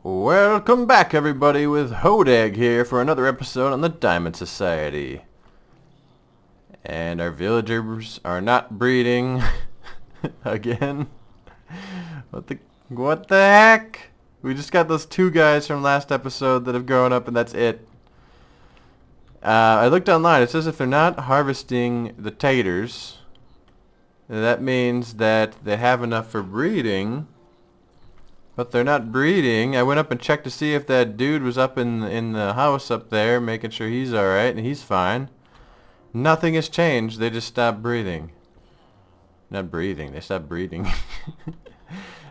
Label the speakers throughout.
Speaker 1: Welcome back, everybody, with Hodag here for another episode on the Diamond Society. And our villagers are not breeding again. What the heck? We just got those two guys from last episode that have grown up, and that's it. I looked online. It says if they're not harvesting the taters, that means that they have enough for breeding. But they're not breeding. I went up and checked to see if that dude was up in the house up there, making sure he's alright, and he's fine. Nothing has changed. They just stopped breathing. Not breathing. They stopped breeding.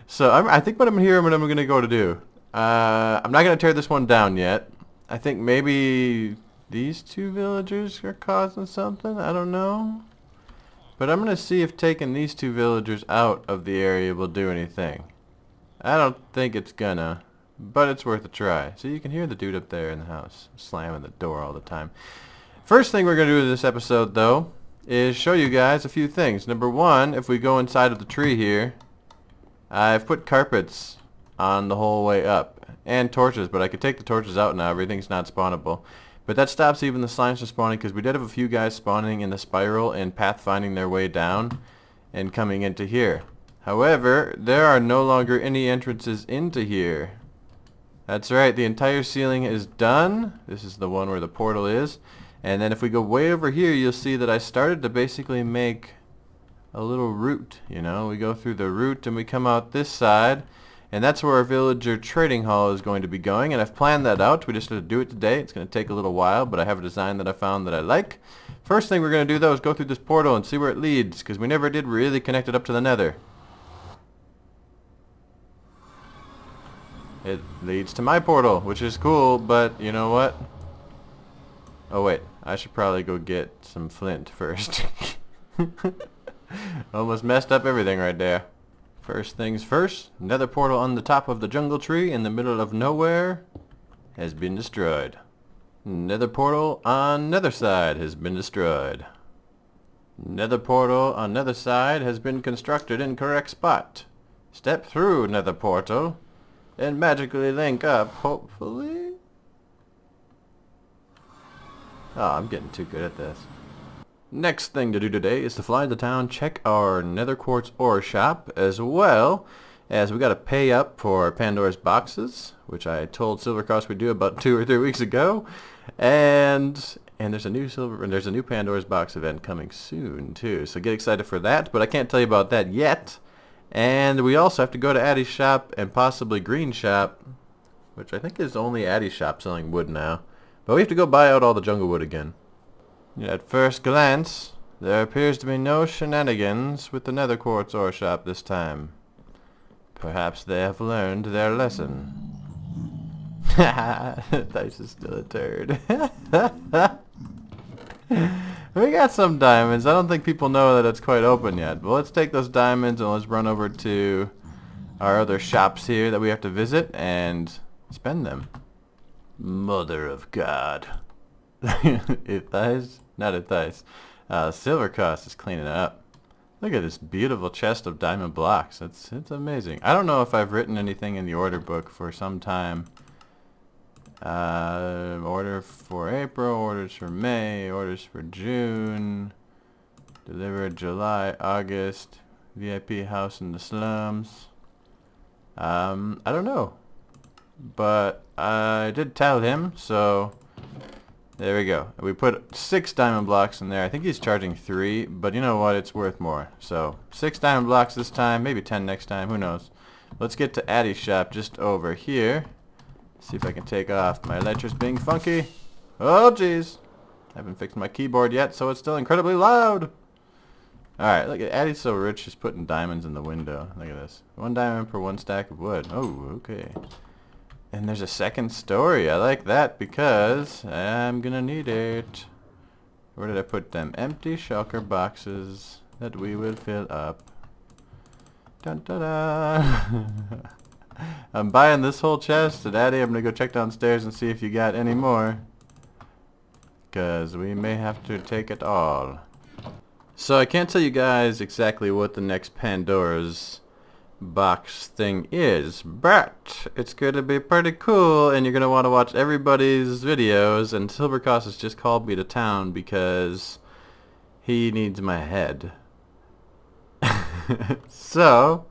Speaker 1: So I think what I'm going to go to do. I'm not going to tear this one down yet. I think maybe these two villagers are causing something. I don't know. But I'm going to see if taking these two villagers out of the area will do anything. I don't think it's gonna, but it's worth a try. So you can hear the dude up there in the house slamming the door all the time. First thing we're going to do in this episode, though, is show you guys a few things. Number one, if we go inside of the tree here, I've put carpets on the whole way up. And torches, but I could take the torches out now. Everything's not spawnable. But that stops even the slimes from spawning, because we did have a few guys spawning in the spiral and pathfinding their way down and coming into here. However, there are no longer any entrances into here. That's right, the entire ceiling is done. This is the one where the portal is. And then if we go way over here, you'll see that I started to basically make a little route. You know, we go through the route and we come out this side. And that's where our villager trading hall is going to be going. And I've planned that out. We just have to do it today. It's going to take a little while, but I have a design that I found that I like. First thing we're going to do, though, is go through this portal and see where it leads, because we never did really connect it up to the nether. It leads to my portal, which is cool, but you know what? Oh wait, I should probably go get some flint first. Almost messed up everything right there. First things first, nether portal on the top of the jungle tree in the middle of nowhere has been destroyed. Nether portal on nether side has been destroyed. Nether portal on nether side has been constructed in correct spot. Step through nether portal and magically link up, hopefully? Oh, I'm getting too good at this. Next thing to do today is to fly to town, check our nether quartz ore shop, as well as we got to pay up for Pandora's boxes, which I told Silvercross we'd do about 2 or 3 weeks ago, and there's a new Pandora's box event coming soon too. So get excited for that, but I can't tell you about that yet. And we also have to go to Addie's shop and possibly Green's shop, which I think is only Addie's shop selling wood now. But we have to go buy out all the jungle wood again. At first glance, there appears to be no shenanigans with the nether quartz ore shop this time. Perhaps they have learned their lesson. Dice is still a turd. We got some diamonds. I don't think people know that it's quite open yet. But let's take those diamonds and let's run over to our other shops here that we have to visit and spend them. Mother of God. Ithies? Not Ithies. Silvercross is cleaning up. Look at this beautiful chest of diamond blocks. It's amazing. I don't know if I've written anything in the order book for some time. Order for April, orders for May, orders for June, delivered July, August, VIP house in the slums. I don't know, but I did tell him, so there we go. We put 6 diamond blocks in there. I think he's charging 3, but you know what, it's worth more. So 6 diamond blocks this time, maybe 10 next time, who knows. Let's get to Addie's shop just over here. See if I can take off my elytras being funky. Oh jeez. Haven't fixed my keyboard yet, so it's still incredibly loud. Alright, look at Addie's so rich she's putting diamonds in the window. Look at this. 1 diamond per 1 stack of wood. Oh, okay. And there's a second story. I like that because I'm gonna need it. Where did I put them? Empty shulker boxes that we will fill up. Dun da da. I'm buying this whole chest, and Addie, I'm gonna go check downstairs and see if you got any more. Because we may have to take it all. So I can't tell you guys exactly what the next Pandora's box thing is, but it's going to be pretty cool, and you're going to want to watch everybody's videos. And Silvercross has just called me to town because he needs my head. So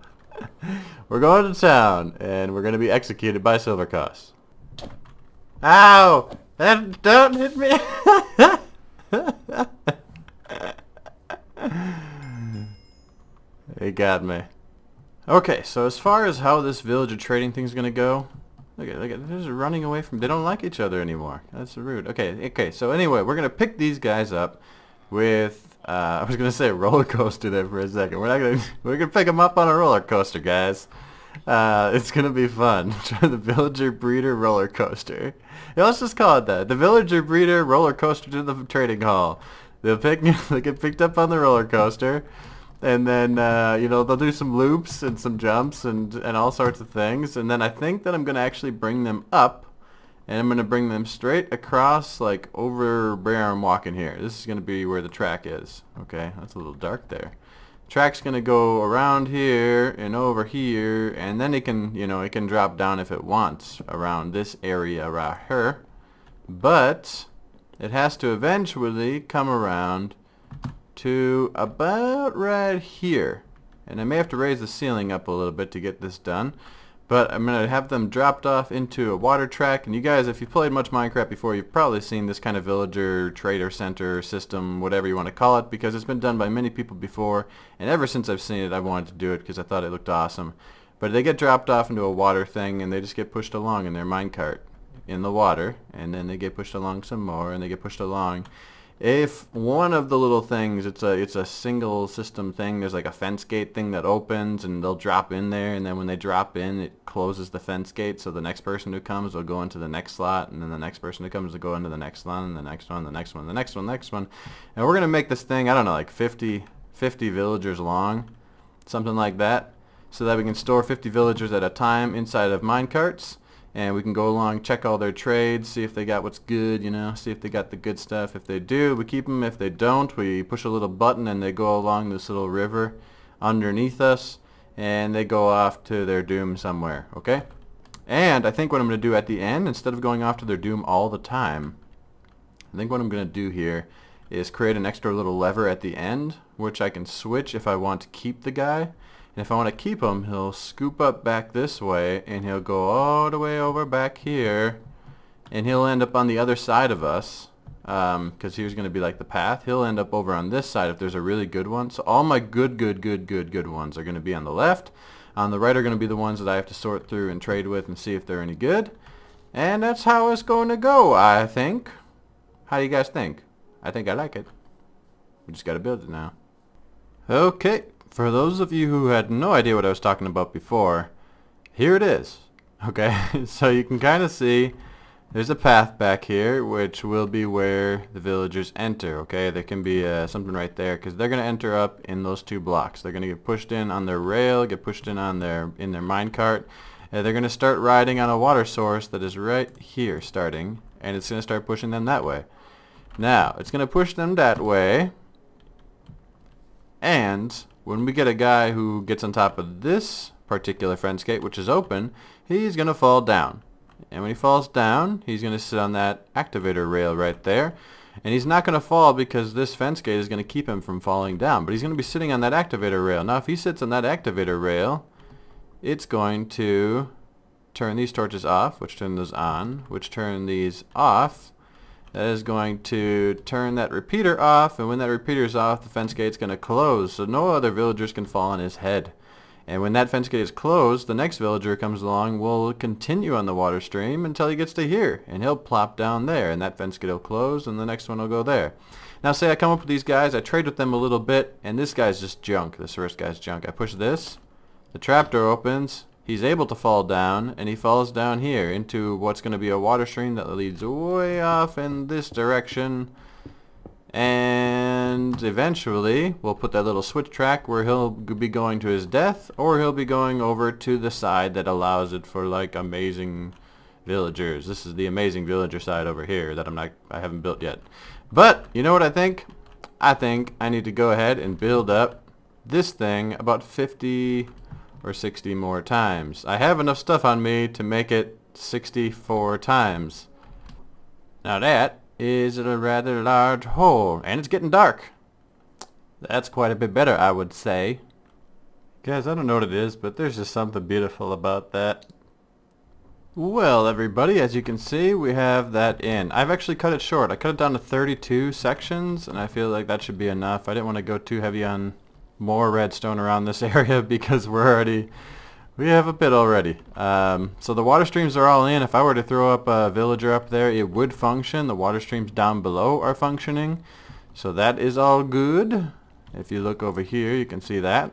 Speaker 1: we're going to town, and we're going to be executed by Silvercross. Ow! Don't hit me! He got me. Okay, so as far as how this villager trading thing's gonna go, look at they're just running away from. They don't like each other anymore. That's rude. Okay. So anyway, we're gonna pick these guys up with. I was gonna say a roller coaster there for a second. We're gonna pick them up on a roller coaster, guys. It's gonna be fun. The villager breeder roller coaster. Yeah, let's just call it that. The villager breeder roller coaster to the trading hall. They get picked up on the roller coaster. And then, you know, they'll do some loops and some jumps and all sorts of things. And then I think that I'm going to actually bring them up. And I'm going to bring them straight across, like, over where I'm walking here. This is going to be where the track is. Okay, that's a little dark there. Track's going to go around here and over here. And then it can, you know, it can drop down if it wants around this area right here. But it has to eventually come around to about right here, and I may have to raise the ceiling up a little bit to get this done, but I'm going to have them dropped off into a water track. And you guys, if you've played much Minecraft before, you've probably seen this kind of villager trader center system, whatever you want to call it, because it's been done by many people before, and ever since I've seen it I wanted to do it because I thought it looked awesome. But they get dropped off into a water thing, and they just get pushed along in their minecart in the water, and then they get pushed along some more, and they get pushed along. If one of the little things, it's a single system thing, there's like a fence gate thing that opens, and they'll drop in there, and then when they drop in, it closes the fence gate, so the next person who comes will go into the next slot, and then the next person who comes will go into the next one, and the next one, the next one, the next one, the next one. And we're going to make this thing, I don't know, like 50 villagers long, something like that, so that we can store 50 villagers at a time inside of minecarts. And we can go along, check all their trades, see if they got what's good, you know, see if they got the good stuff. If they do, we keep them. If they don't, we push a little button and they go along this little river underneath us, and they go off to their doom somewhere, okay? And I think what I'm going to do at the end, instead of going off to their doom all the time, I think what I'm going to do here is create an extra little lever at the end, which I can switch if I want to keep the guy. And if I want to keep him, he'll scoop up back this way, and he'll go all the way over back here, and he'll end up on the other side of us, because here's going to be like the path. He'll end up over on this side if there's a really good one. So all my good ones are going to be on the left. On the right are going to be the ones that I have to sort through and trade with and see if they're any good. And that's how it's going to go, I think. How do you guys think? I think I like it. We just got to build it now. Okay. For those of you who had no idea what I was talking about before, here it is. Okay, so you can kind of see there's a path back here, which will be where the villagers enter. Okay, there can be something right there, because they're going to enter up in those two blocks. They're going to get pushed in on their rail, get pushed in on their minecart, and they're going to start riding on a water source that is right here starting, and it's going to start pushing them that way. Now, it's going to push them that way, and when we get a guy who gets on top of this particular fence gate, which is open, he's going to fall down. And when he falls down, he's going to sit on that activator rail right there. And he's not going to fall because this fence gate is going to keep him from falling down. But he's going to be sitting on that activator rail. Now, if he sits on that activator rail, it's going to turn these torches off, which turn those on, which turn these off. That is going to turn that repeater off, and when that repeater is off, the fence gate's going to close, so no other villagers can fall on his head. And when that fence gate is closed, the next villager comes along will continue on the water stream until he gets to here, and he'll plop down there, and that fence gate will close, and the next one will go there. Now say I come up with these guys, I trade with them a little bit, and this guy's just junk. This first guy's junk. I push this, the trapdoor opens, he's able to fall down, and he falls down here into what's going to be a water stream that leads way off in this direction. And eventually, we'll put that little switch track where he'll be going to his death, or he'll be going over to the side that allows it for like amazing villagers. This is the amazing villager side over here that I haven't built yet. But you know what I think? I think I need to go ahead and build up this thing about 50 or 60 more times. I have enough stuff on me to make it 64 times. Now that is a rather large hole, and it's getting dark. That's quite a bit better, I would say. Guys, I don't know what it is, but there's just something beautiful about that. Well, everybody, as you can see, we have that in. I've actually cut it short. I cut it down to 32 sections, and I feel like that should be enough. I didn't want to go too heavy on more redstone around this area because we have a bit already. So the water streams are all in. If I were to throw up a villager up there, it would function. The water streams down below are functioning. So that is all good. If you look over here, you can see that.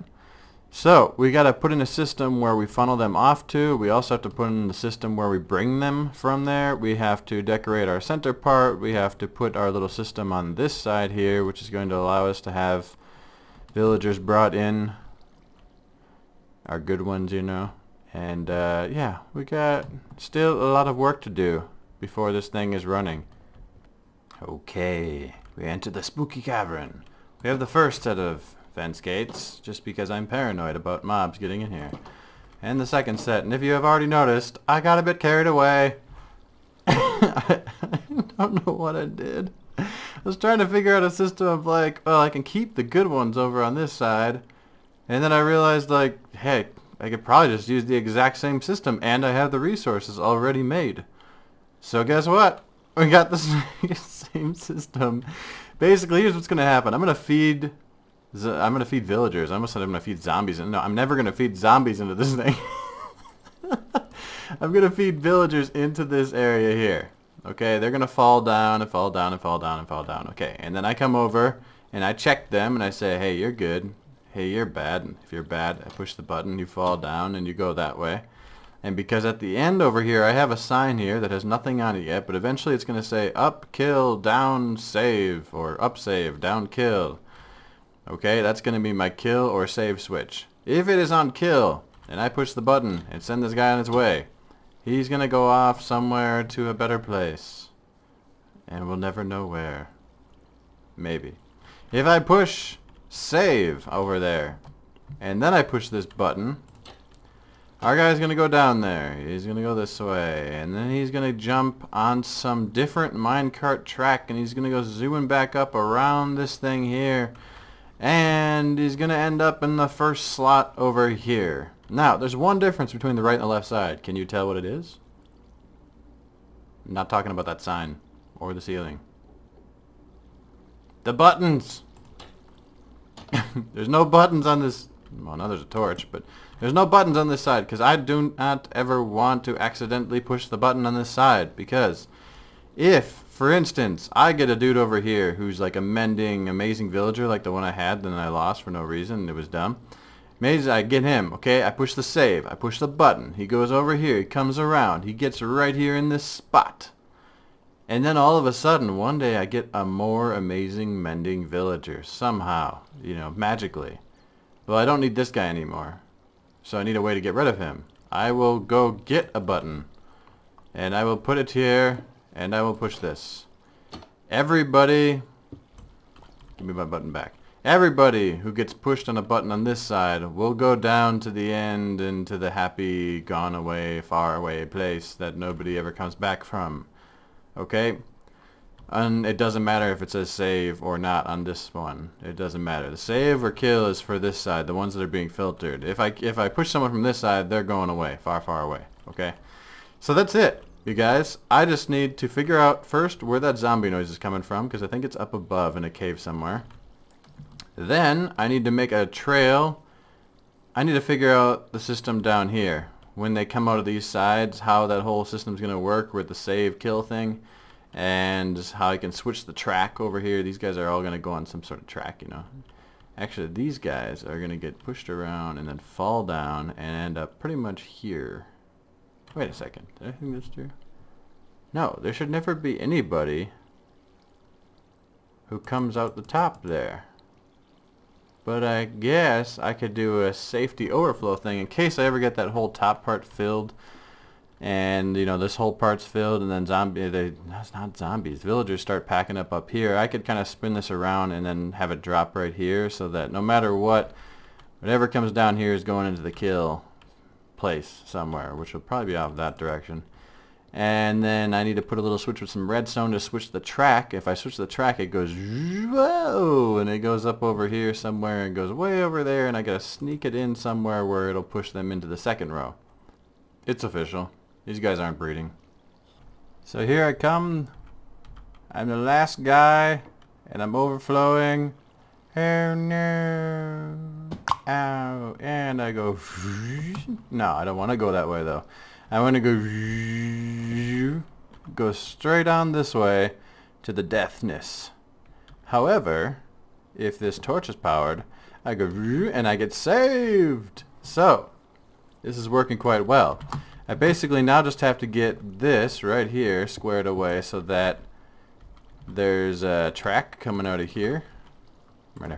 Speaker 1: So we got to put in a system where we funnel them off to. We also have to put in the system where we bring them from there. We have to decorate our center part. We have to put our little system on this side here, which is going to allow us to have villagers brought in. Our good ones, you know. And yeah, we got still a lot of work to do before this thing is running. Okay, we enter the spooky cavern. We have the first set of fence gates, just because I'm paranoid about mobs getting in here. And the second set, and if you have already noticed, I got a bit carried away. I don't know what I did. I was trying to figure out a system of like, well, I can keep the good ones over on this side, and then I realized like, hey, I could probably just use the exact same system, and I have the resources already made. So guess what? We got the same system. Basically, here's what's gonna happen. I'm gonna feed villagers. I almost said I'm gonna feed zombies. No, I'm never gonna feed zombies into this thing. I'm gonna feed villagers into this area here. Okay, they're gonna fall down and fall down and fall down and fall down. Okay, and then I come over and I check them and I say, hey, you're good. Hey, you're bad. And if you're bad, I push the button, you fall down and you go that way. And because at the end over here I have a sign here that has nothing on it yet, but eventually it's gonna say up, kill, down, save, or up, save, down, kill. Okay, that's going to be my kill or save switch. If it is on kill, and I push the button and send this guy on his way, he's going to go off somewhere to a better place. And we'll never know where. Maybe. If I push save over there, and then I push this button, our guy's going to go down there. He's going to go this way, and then he's going to jump on some different minecart track, and he's going to go zooming back up around this thing here. And he's going to end up in the first slot over here. Now, there's one difference between the right and the left side. Can you tell what it is? I'm not talking about that sign or the ceiling. The buttons! There's no buttons on this. Well, now there's a torch, but there's no buttons on this side because I do not ever want to accidentally push the button on this side, because if, for instance, I get a dude over here who's like a mending, amazing villager like the one I had, then I lost for no reason, and it was dumb. Maybe I get him, okay, I push the save, I push the button, he goes over here, he comes around, he gets right here in this spot. And then all of a sudden, one day I get a more amazing mending villager, somehow, you know, magically. Well, I don't need this guy anymore, so I need a way to get rid of him. I will go get a button, and I will put it here, and I will push this. Everybody, give me my button back. Everybody who gets pushed on a button on this side will go down to the end into the happy, gone away, far away place that nobody ever comes back from. Okay? And it doesn't matter if it says save or not on this one. It doesn't matter. The save or kill is for this side, the ones that are being filtered. If I push someone from this side, they're going away, far, far away. Okay? So that's it. You guys, I just need to figure out first where that zombie noise is coming from, because I think it's up above in a cave somewhere. Then I need to make a trail. I need to figure out the system down here. When they come out of these sides, how that whole system's going to work with the save kill thing, and how I can switch the track over here. These guys are all going to go on some sort of track, you know. Actually, these guys are going to get pushed around and then fall down and end up pretty much here. Wait a second. Did I think this through? No, there should never be anybody who comes out the top there. But I guess I could do a safety overflow thing in case I ever get that whole top part filled. and you know this whole part's filled, and then that's not zombies, villagers start packing up here. I could kind of spin this around and then have it drop right here, so that no matter what, whatever comes down here is going into the kill place somewhere, which will probably be off that direction. And then I need to put a little switch with some redstone to switch the track. If I switch the track, it goes whoa, and it goes up over here somewhere and goes way over there, and I gotta sneak it in somewhere where it'll push them into the second row. It's official. These guys aren't breeding. So here I come. I'm the last guy, and I'm overflowing. Oh no. Ow. And I go. No, I don't want to go that way though. I want to go straight on this way to the deathness. However, if this torch is powered, I go and I get saved. So, this is working quite well. I basically now just have to get this right here squared away so that there's a track coming out of here. And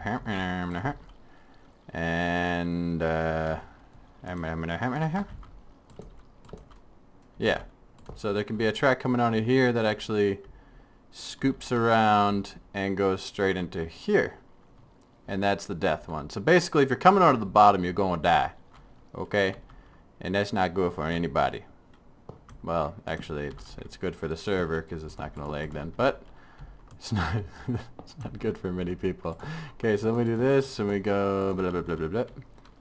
Speaker 1: yeah, so there can be a track coming out of here that actually scoops around and goes straight into here, and that's the death one. So basically, if you're coming out of the bottom, you're going to die, okay? And that's not good for anybody. Well, actually, it's good for the server because it's not going to lag then, but it's not it's not good for many people. Okay, so then we do this, and we go blah blah blah blah blah.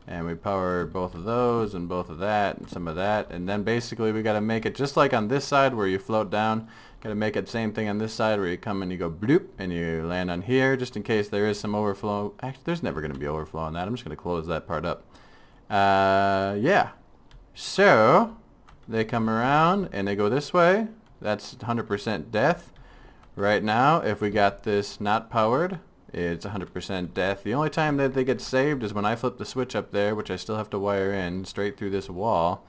Speaker 1: And we power both of those and both of that and some of that, and then basically we got to make it just like on this side where you float down. Got to make it same thing on this side where you come and you go bloop and you land on here, just in case there is some overflow. Actually, there's never going to be overflow on that. I'm just going to close that part up. Yeah. So they come around and they go this way. That's 100% death. Right now, if we got this not powered, it's 100% death. The only time that they get saved is when I flip the switch up there, which I still have to wire in straight through this wall.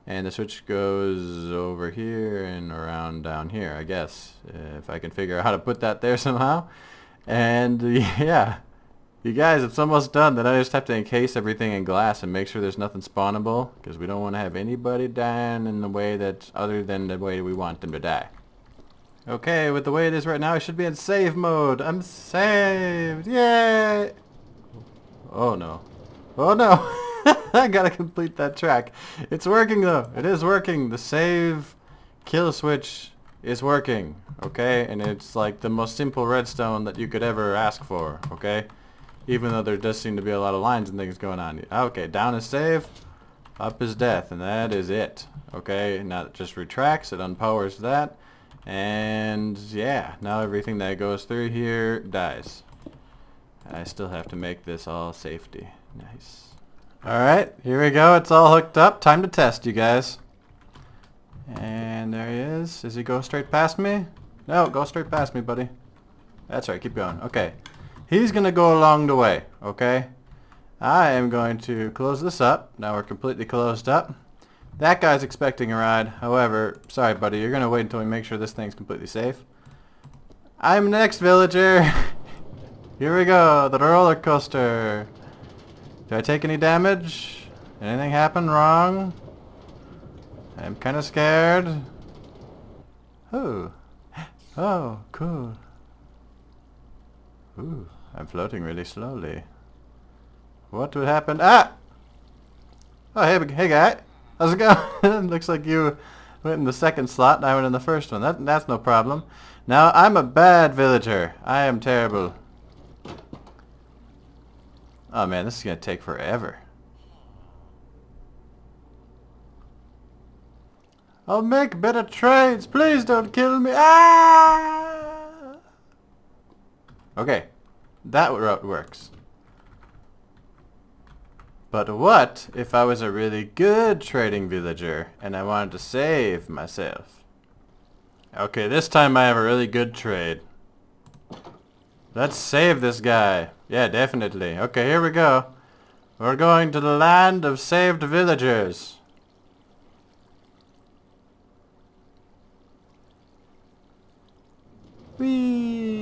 Speaker 1: And the switch goes over here and around down here, I guess. If I can figure out how to put that there somehow. And yeah, you guys, it's almost done. Then I just have to encase everything in glass and make sure there's nothing spawnable, because we don't want to have anybody dying in the way that's other than the way we want them to die. Okay, with the way it is right now, I should be in save mode. I'm saved. Yay! Oh no. Oh no! I gotta complete that track. It's working though. It is working. The save kill switch is working. Okay? And it's like the most simple redstone that you could ever ask for. Okay? Even though there does seem to be a lot of lines and things going on. Okay, down is save. Up is death. And that is it. Okay? Now it just retracts. It unpowers that. And yeah, now everything that goes through here dies. I still have to make this all safety. Nice. Alright, here we go. It's all hooked up. Time to test, you guys. And there he is. Does he go straight past me? No, go straight past me, buddy. That's right, keep going. Okay. He's going to go along the way, okay? I am going to close this up. Now we're completely closed up. That guy's expecting a ride. However, sorry buddy, you're going to wait until we make sure this thing's completely safe. I'm the next villager. Here we go, the roller coaster. Do I take any damage? Anything happen wrong? I'm kind of scared. Oh. Oh, cool. Ooh, I'm floating really slowly. What would happen? Ah! Oh, hey guy. How's it going? Looks like you went in the second slot and I went in the first one. That's no problem. Now, I'm a bad villager. I am terrible. Oh man, this is going to take forever. I'll make better trades. Please don't kill me. Ah! Okay, that route works. But what if I was a really good trading villager and I wanted to save myself? Okay, this time I have a really good trade. Let's save this guy. Yeah, definitely. Okay, here we go. We're going to the land of saved villagers. Whee!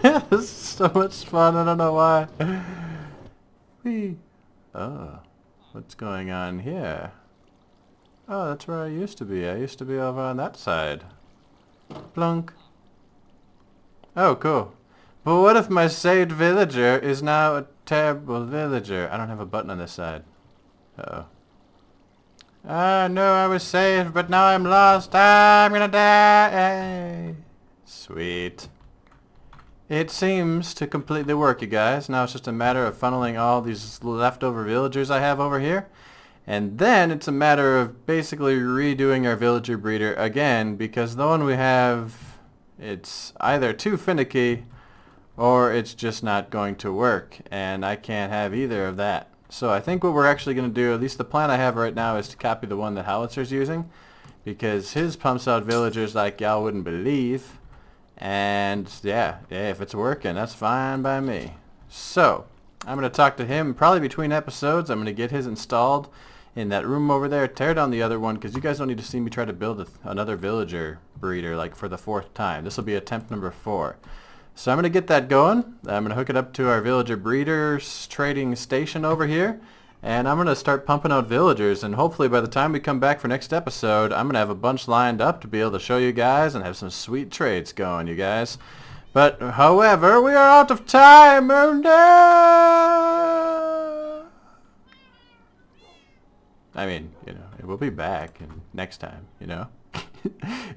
Speaker 1: This is so much fun, I don't know why. Whee! Oh, what's going on here? Oh, that's where I used to be. I used to be over on that side. Plunk. Oh, cool. But what if my saved villager is now a terrible villager? I don't have a button on this side. Uh-oh. Ah, no, I was saved, but now I'm lost. I'm gonna die. Sweet. It seems to completely work, you guys. Now it's just a matter of funneling all these leftover villagers I have over here. And then it's a matter of basically redoing our villager breeder again, because the one we have, it's either too finicky or it's just not going to work, and I can't have either of that. So I think what we're actually going to do, at least the plan I have right now, is to copy the one that Howitzer's using, because his pumps out villagers like y'all wouldn't believe. And yeah, if it's working, that's fine by me. So I'm going to talk to him probably between episodes. I'm going to get his installed in that room over there, tear down the other one, because you guys don't need to see me try to build another villager breeder like for the 4th time. This will be attempt number 4. So I'm going to get that going. I'm going to hook it up to our villager breeders trading station over here, and I'm going to start pumping out villagers, and hopefully by the time we come back for next episode, I'm going to have a bunch lined up to be able to show you guys and have some sweet trades going, you guys. But however, we are out of time. Oh no! I mean, you know, we'll be back next time, you know.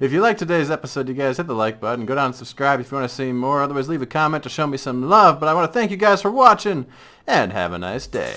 Speaker 1: If you liked today's episode, you guys hit the like button. Go down and subscribe if you want to see more. Otherwise, leave a comment to show me some love. But I want to thank you guys for watching, and have a nice day.